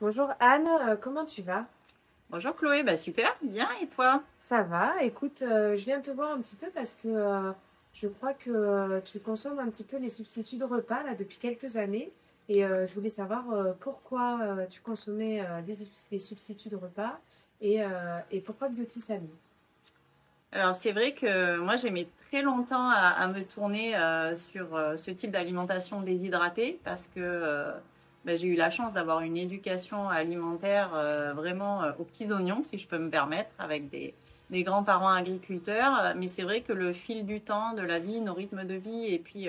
Bonjour Anne, comment tu vas? Bonjour Chloé, bah super, bien et toi? Ça va, écoute, je viens te voir un petit peu parce que je crois que tu consommes un petit peu les substituts de repas là depuis quelques années et je voulais savoir pourquoi tu consommais des substituts de repas et pourquoi Beauty Sally. Alors c'est vrai que moi j'ai mis très longtemps à me tourner sur ce type d'alimentation déshydratée parce que bah, j'ai eu la chance d'avoir une éducation alimentaire vraiment aux petits oignons, si je peux me permettre, avec des grands-parents agriculteurs. Mais c'est vrai que le fil du temps, de la vie, nos rythmes de vie et puis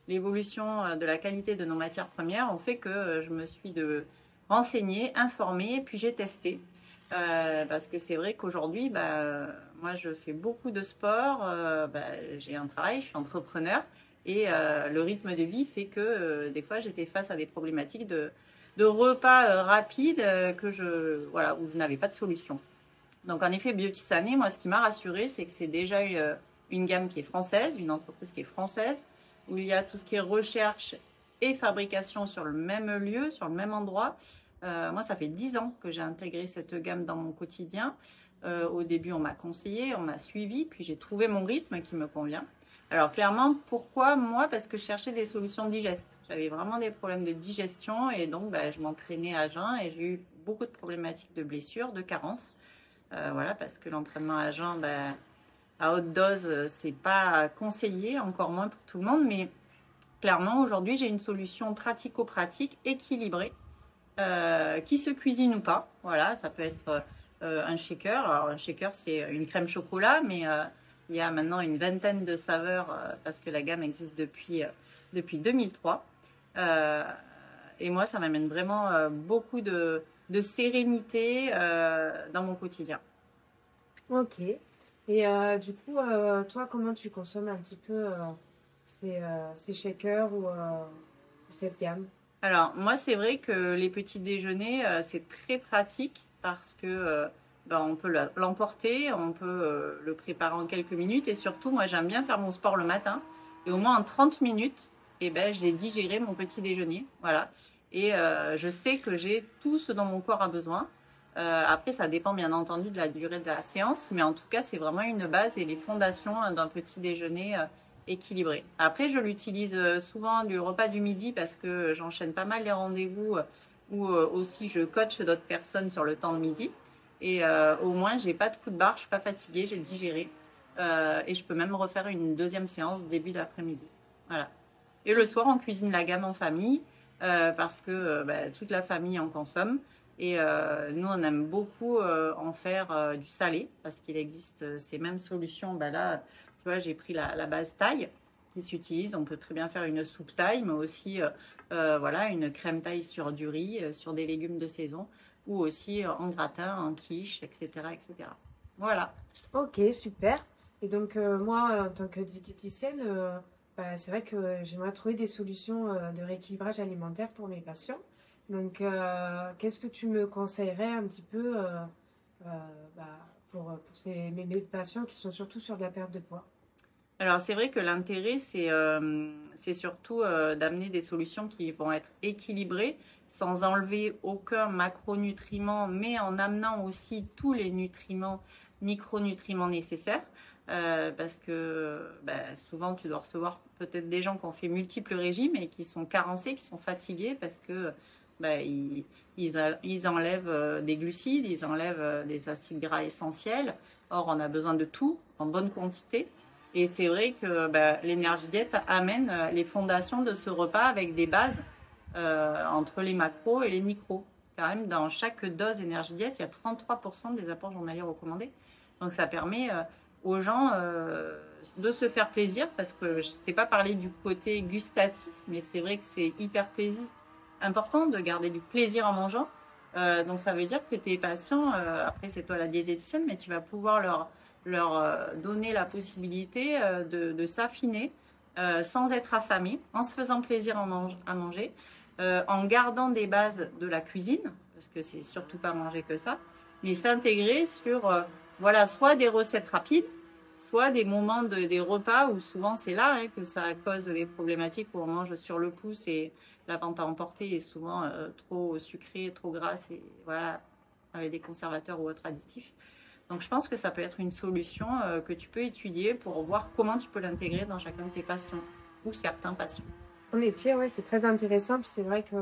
l'évolution de la qualité de nos matières premières ont fait que je me suis renseignée, informée, puis j'ai testé. Parce que c'est vrai qu'aujourd'hui, moi, je fais beaucoup de sport. J'ai un travail, je suis entrepreneur, et le rythme de vie fait que des fois, j'étais face à des problématiques de repas rapides voilà, où je n'avais pas de solution. Donc, en effet, Biotisane, moi, ce qui m'a rassurée, c'est que c'est déjà une gamme qui est française, une entreprise qui est française, où il y a tout ce qui est recherche et fabrication sur le même lieu, sur le même endroit. Moi, ça fait 10 ans que j'ai intégré cette gamme dans mon quotidien. Au début, on m'a conseillé, on m'a suivi, puis j'ai trouvé mon rythme qui me convient. Alors clairement, pourquoi moi? Parce que je cherchais des solutions digestes. J'avais vraiment des problèmes de digestion et donc je m'entraînais à jeun et j'ai eu beaucoup de problématiques de blessures, de carences. Voilà, parce que l'entraînement à jeun, à haute dose, c'est pas conseillé, encore moins pour tout le monde. Mais clairement, aujourd'hui, j'ai une solution pratico-pratique, équilibrée, qui se cuisine ou pas. Voilà, ça peut être un shaker. Alors, un shaker, c'est une crème chocolat, mais il y a maintenant une vingtaine de saveurs parce que la gamme existe depuis 2003. Euh, et moi, ça m'amène vraiment beaucoup de sérénité dans mon quotidien. Ok. Et du coup, toi, comment tu consommes un petit peu ces shakers ou cette gamme? Alors, moi, c'est vrai que les petits déjeuners, c'est très pratique parce que on peut l'emporter, on peut le préparer en quelques minutes et surtout, moi, j'aime bien faire mon sport le matin et au moins en 30 minutes, j'ai digéré mon petit déjeuner, voilà. Et je sais que j'ai tout ce dont mon corps a besoin. Après, ça dépend bien entendu de la durée de la séance, mais en tout cas, c'est vraiment une base et les fondations d'un petit déjeuner équilibré. Après, je l'utilise souvent du repas du midi parce que j'enchaîne pas mal les rendez-vous ou aussi je coach d'autres personnes sur le temps de midi. Et au moins, j'ai pas de coup de barre, je suis pas fatiguée, j'ai digéré. Et je peux même refaire une deuxième séance début d'après-midi. Voilà. Et le soir, on cuisine la gamme en famille parce que toute la famille en consomme. Et nous, on aime beaucoup en faire du salé parce qu'il existe ces mêmes solutions. Là, tu vois, j'ai pris la base thaï qui s'utilise. On peut très bien faire une soupe thaï, mais aussi voilà, une crème thaï sur du riz, sur des légumes de saison, ou aussi en gratin, en quiche, etc., etc. Voilà. Ok, super. Et donc, moi, en tant que diététicienne, c'est vrai que j'aimerais trouver des solutions de rééquilibrage alimentaire pour mes patients. Donc, qu'est-ce que tu me conseillerais un petit peu euh, bah, pour mes patients qui sont surtout sur de la perte de poids? Alors c'est vrai que l'intérêt, c'est surtout d'amener des solutions qui vont être équilibrées, sans enlever aucun macronutriment, mais en amenant aussi tous les nutriments, micronutriments nécessaires. Parce que souvent, tu dois recevoir peut-être des gens qui ont fait multiples régimes et qui sont carencés, qui sont fatigués parce que bah, ils, ils enlèvent des glucides, ils enlèvent des acides gras essentiels. Or, on a besoin de tout en bonne quantité. Et c'est vrai que l'énergie diète amène les fondations de ce repas avec des bases entre les macros et les micros. Quand même, dans chaque dose énergie diète, il y a 33% des apports journaliers recommandés. Donc ça permet aux gens de se faire plaisir parce que je ne t'ai pas parlé du côté gustatif, mais c'est vrai que c'est hyper plaisir, important de garder du plaisir en mangeant. Donc ça veut dire que tes patients, après c'est toi la diététicienne, mais tu vas pouvoir leur donner la possibilité de s'affiner sans être affamé, en se faisant plaisir à manger, en gardant des bases de la cuisine, parce que c'est surtout pas manger que ça, mais s'intégrer sur voilà, soit des recettes rapides, toi des moments des repas où souvent c'est là que ça cause des problématiques, où on mange sur le pouce et la vente à emporter est souvent trop sucrée, trop grasse et voilà, avec des conservateurs ou autres additifs. Donc je pense que ça peut être une solution que tu peux étudier pour voir comment tu peux l'intégrer dans chacun de tes passions ou certains passions. En effet, ouais, c'est très intéressant. Puis c'est vrai que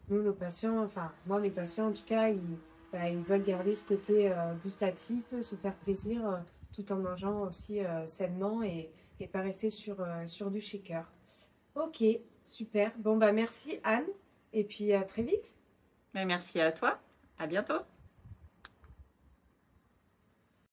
nous, nos patients, enfin, moi, mes patients, en tout cas, ils veulent garder ce côté gustatif, se faire plaisir, tout en mangeant aussi sainement et pas rester sur du shaker. Ok, super. Bon, bah, merci Anne. Et puis à très vite. Mais merci à toi. À bientôt.